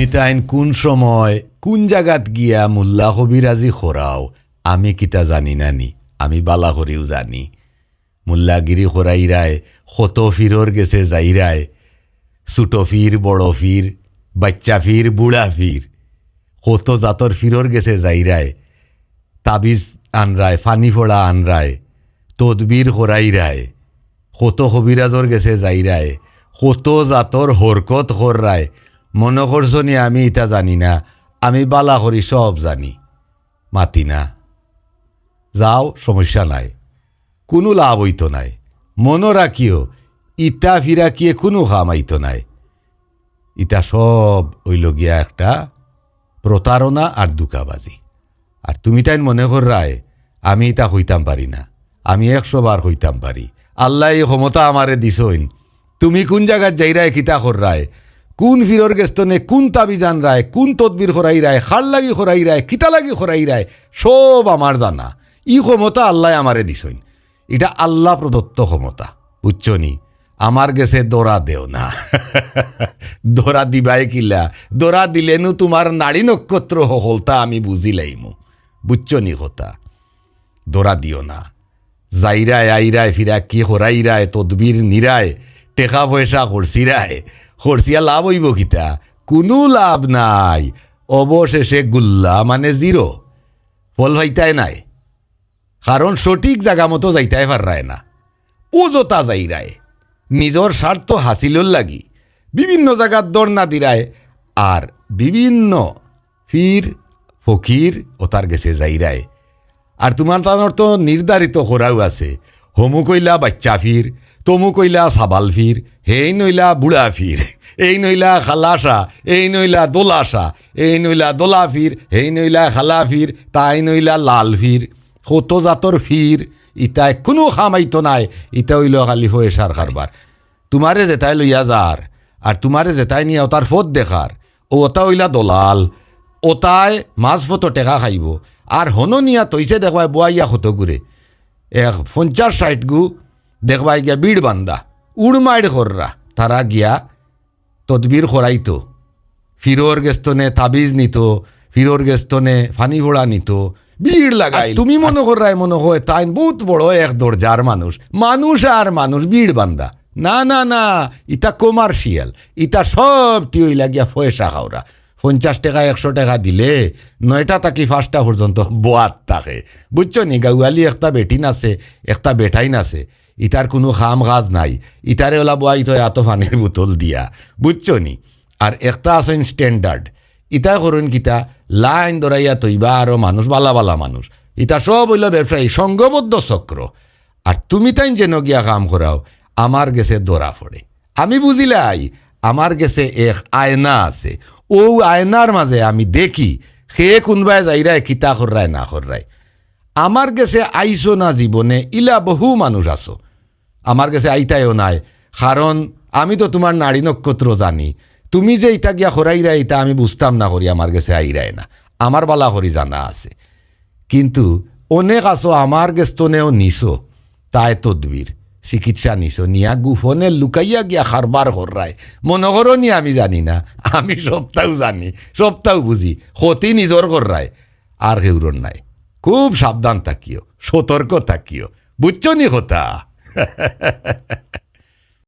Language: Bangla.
তুমি তাইন কোন সময় কোন জায়গাত গিয়া মোল্লা কবিরাজি খোরাও আমি কিতা জানি নানি, আমি বালা করিও জানি। মোল্লাগিরি খোরাইরায় কত ফিরর গেছে যাইরায়, ছোট ফির বড় ফির, বাচ্চা ফির বুড়া ফির, কত জাতর ফিরর গেছে যাইরায়, তাবিজ আনরায়, ফানি ফোড়া আনরায়, তদবির খোরাইরায়, কত কবিরাজর গেছে যাইরায়, কত জাতর হরকত খররায়। মনে করছনি আমি ইটা জানি না, আমি বালা করি সব জানি। মাতি না, যাও, সমস্যা নাই, কোনো লাভ হইতো নাই। মনে রাখিও ইটা ফিরাকিয়ে কোনো খামাইতো নাই। ইটা সব হইল গিয়া একটা প্রতারণা আর দুকাবাজি। আর তুমি তাই মনে কররায় আমি ইটা হইতাম পারি না, আমি 100 বার হইতাম পারি। আল্লাহ এই ক্ষমতা আমারে দিছইন। তুমি কোন জায়গায় যাইরায় কিতা কররায়, কোন ফিরর গেস্তনে কোন তাবিজান রায়, কোন তদবির খরাই রায়, খাল লাগি খরাই রায়, কিতা লাগি খরাই রায়, সব আমার জানা। ই ক্ষমতা আল্লাহ আমারে দিছইন। এটা আল্লাহ প্রদত্ত ক্ষমতা, বুঝছনি। আমার গেছে দৌড়া দেও না। দৌড়া দিবাই কিলা, দৌড়া দিলেনু তোমার নাড়ি নক্ষত্র হলতা আমি বুঝিলাইমু, বুঝছনি কথা। দৌড়া দিও না। যাইরায় আইরায় ফিরা কি হরাইরায়, তদবির নিরায়, টেকা পয়সা খরচিরায়, খরচিয়া লাভ হইব কিতা? কোনো লাভ নাই। অবশেষে গুল্লা মানে জিরো, ফল ভাইতায় নাই। কারণ সঠিক জায়গা মতো যাইতাই পারায় না, ওজতা যাইরায় নিজের স্বার্থ হাসিলর লাগি বিভিন্ন জায়গার দৌড় না দিরায়। আর বিভিন্ন ফির ফকির ও তার গেছে যাইরায়। আর তোমার তানোর তো নির্ধারিত করাও আছে, হমু কইলা বাচ্চা ফির, তমু কইলা সাবাল ফির, হেই নইলা বুড়া ফির, এই নইলা খালাসা, এই নইলা দোলাসা, এই নইলা দোলা ফির, হেই নইলা খালা ফির, তাই নইলা লাল ফির। কত জাতর ফির, ইটায় কোনো খামাইতো নাই। ইটা হইল খালি পয়সার কারবার। তোমারে যেটাই লইয়া যার আর তোমারে যেটাই নিয়ে ওটার ফত দেখার, ও ওটা হইলা দলাল। ওটায় মাছ ফতো টেকা খাইব। আর হনো নিয়া তৈছে দেখবাই বোয়াইয়া হতো ঘুরে 50-60 গু দেখবাই গিয়া বিড় বান্দা উড়মাইড় কররা, তারা গিয়া তদবির করাইতো, ফিরোর গেস্তনে তাবিজ নিত, ফিরোর গেস্তনে ফানি ভোড়া নিত, ভিড় লাগাই। তুমি মনে করাই মনে হয় তাই বহুত বড় এক দরজার মানুষ, মানুষ আর মানুষ ভিড় বান্দা। না না না, ইটা কমার্শিয়াল। ইটা সবটি ওই লাগিয়া পয়সা খাওরা। 50 টাকা 100 টাকা দিলে 9টা থাকি 5টা পর্যন্ত বোয়াত থাকে, বুঝছো নি। গাউয়ালি একটা বেটিন আছে, একটা বেটাইন আছে, ইটার কোনো খাম কাজ নাই। ইটারে ওলা বোয়াই তো এত পানির বোতল দিয়া, বুঝছো নি। আর একটা আছেন স্ট্যান্ডার্ড, ইটা করুন কিতা লাইন ধরাইয়া তৈবা আরো মানুষ, বালা বালা মানুষ। ইটা সব হইল ব্যবসায়ী সংঘবদ্ধ চক্র। আর তুমি তাই যেন গিয়া কাম করাও, আমার গেছে ধরা পড়ে। আমি বুঝিলাই আমার গেছে এক আয়না আছে, ও আয়নার মাঝে আমি দেখি সে কোনবাই যাইরায় কিতা কররায় না কররায়। আমার গেছে আইসো না জীবনে, ইলা বহু মানুষ আছো, আমার কাছে আইতাইও নাই। কারণ আমি তো তোমার নারী নক্ষত্র জানি। তুমি যে ইটা গিয়া খরাইরা ইটা আমি বুঝতাম না করি, আমার কাছে আইরায় না, আমার বালা করি জানা আছে। কিন্তু অনেক আছো আমার গেস্তনেও নিছো, তাই তদবির চিকিৎসা নিছো, নিয়া গুফনে লুকাইয়া গিয়া খারবার কররায়। মনে করো নি আমি জানি না, আমি সবটাও জানি, সবটাও বুঝি। ক্ষতি নিজর কররায়, আর কেউরন নাই। খুব সাবধান থাকিও, সতর্ক থাকিও, বুঝছো নি কথা।